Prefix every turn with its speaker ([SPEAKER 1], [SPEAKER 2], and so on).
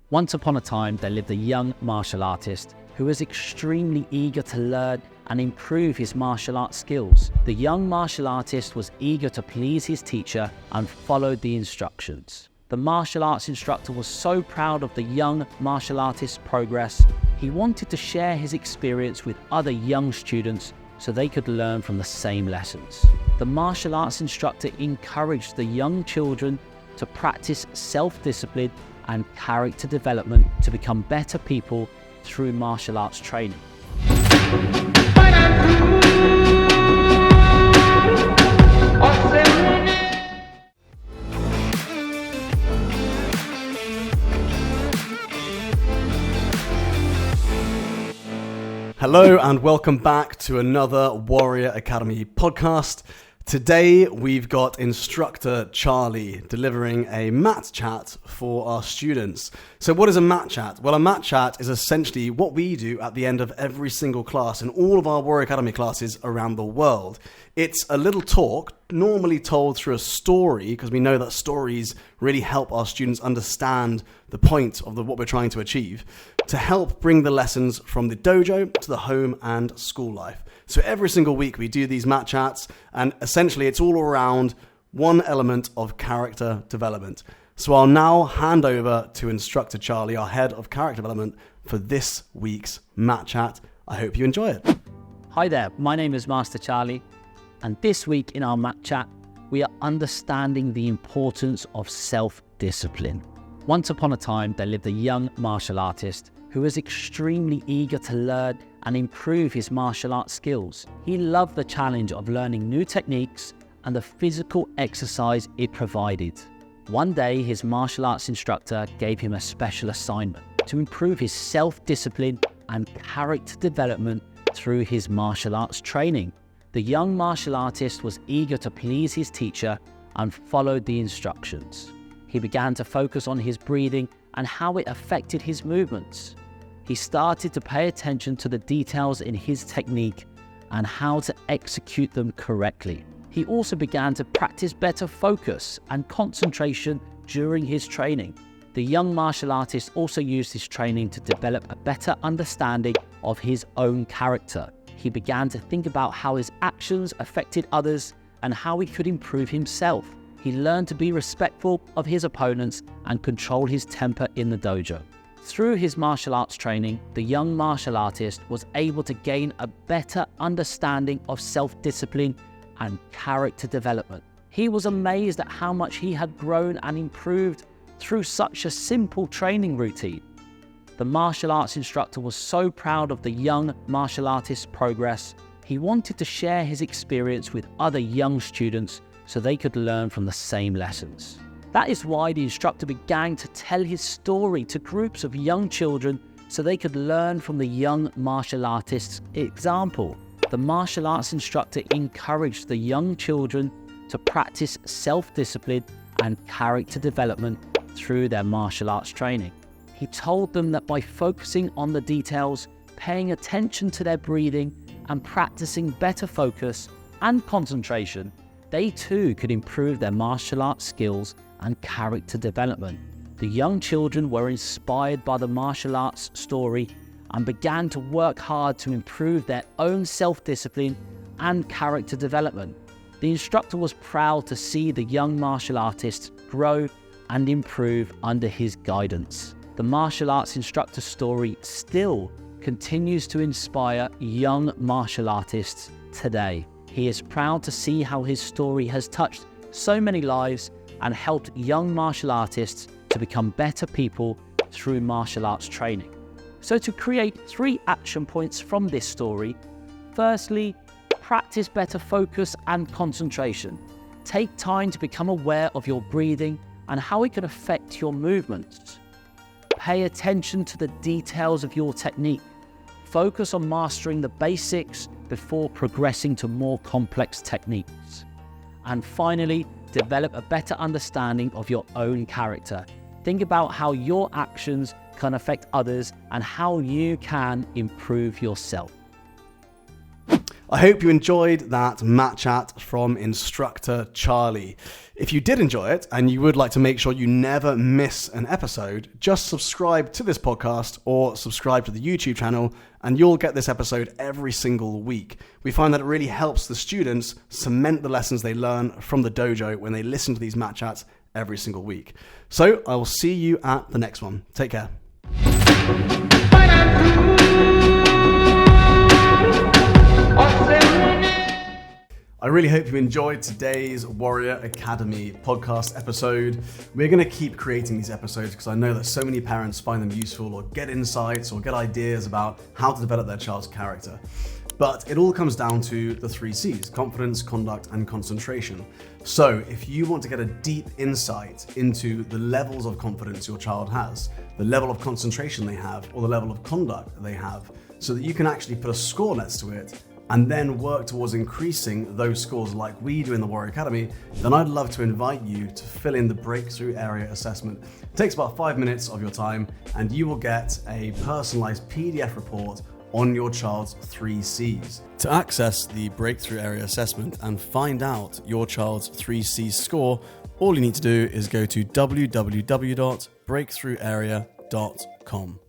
[SPEAKER 1] Once upon a time, there lived a young martial artist who was extremely eager to learn and improve his martial arts skills. The young martial artist was eager to please his teacher and followed the instructions. The martial arts instructor was so proud of the young martial artist's progress, he wanted to share his experience with other young students so they could learn from the same lessons. The martial arts instructor encouraged the young children to practice self-discipline and character development to become better people through martial arts training.
[SPEAKER 2] Hello and welcome back to another Warrior Academy podcast. Today we've got Instructor Charlie delivering a mat chat for our students. So what is a mat chat? Well, a mat chat is essentially what we do at the end of every single class in all of our Warrior Academy classes around the world. It's a little talk, normally told through a story, because we know that stories really help our students understand the point of what we're trying to achieve, to help bring the lessons from the dojo to the home and school life. So every single week we do these mat chats, and essentially it's all around one element of character development. So I'll now hand over to Instructor Charlie, our head of character development, for this week's mat chat. I hope you enjoy it.
[SPEAKER 1] Hi there, my name is Master Charlie, and this week in our mat chat, we are understanding the importance of self-discipline. Once upon a time, there lived a young martial artist who was extremely eager to learn and improve his martial arts skills. He loved the challenge of learning new techniques and the physical exercise it provided. One day, his martial arts instructor gave him a special assignment to improve his self-discipline and character development through his martial arts training. The young martial artist was eager to please his teacher and followed the instructions. He began to focus on his breathing and how it affected his movements. He started to pay attention to the details in his technique and how to execute them correctly. He also began to practice better focus and concentration during his training. The young martial artist also used his training to develop a better understanding of his own character. He began to think about how his actions affected others and how he could improve himself. He learned to be respectful of his opponents and control his temper in the dojo. Through his martial arts training, the young martial artist was able to gain a better understanding of self-discipline and character development. He was amazed at how much he had grown and improved through such a simple training routine. The martial arts instructor was so proud of the young martial artist's progress, he wanted to share his experience with other young students so they could learn from the same lessons. That is why the instructor began to tell his story to groups of young children so they could learn from the young martial artist's example. The martial arts instructor encouraged the young children to practice self-discipline and character development through their martial arts training. He told them that by focusing on the details, paying attention to their breathing, and practicing better focus and concentration, they too could improve their martial arts skills and character development. The young children were inspired by the martial arts story and began to work hard to improve their own self-discipline and character development. The instructor was proud to see the young martial artist grow and improve under his guidance. The martial arts instructor's story still continues to inspire young martial artists today. He is proud to see how his story has touched so many lives and helped young martial artists to become better people through martial arts training. So to create 3 action points from this story, firstly, practice better focus and concentration. Take time to become aware of your breathing and how it can affect your movements. Pay attention to the details of your technique. Focus on mastering the basics before progressing to more complex techniques. And finally, develop a better understanding of your own character. Think about how your actions can affect others and how you can improve yourself.
[SPEAKER 2] I hope you enjoyed that mat chat from Instructor Charlie. If you did enjoy it and you would like to make sure you never miss an episode, just subscribe to this podcast or subscribe to the YouTube channel and you'll get this episode every single week. We find that it really helps the students cement the lessons they learn from the dojo when they listen to these mat chats every single week. So I will see you at the next one. Take care. I really hope you enjoyed today's Warrior Academy podcast episode. We're going to keep creating these episodes because I know that so many parents find them useful or get insights or get ideas about how to develop their child's character. But it all comes down to the 3 C's: confidence, conduct, and concentration. So if you want to get a deep insight into the levels of confidence your child has, the level of concentration they have, or the level of conduct they have, so that you can actually put a score next to it and then work towards increasing those scores like we do in the Warrior Academy, then I'd love to invite you to fill in the Breakthrough Area Assessment. It takes about 5 minutes of your time and you will get a personalized PDF report on your child's 3 C's. To access the Breakthrough Area Assessment and find out your child's 3 C's score, all you need to do is go to www.breakthrougharea.com.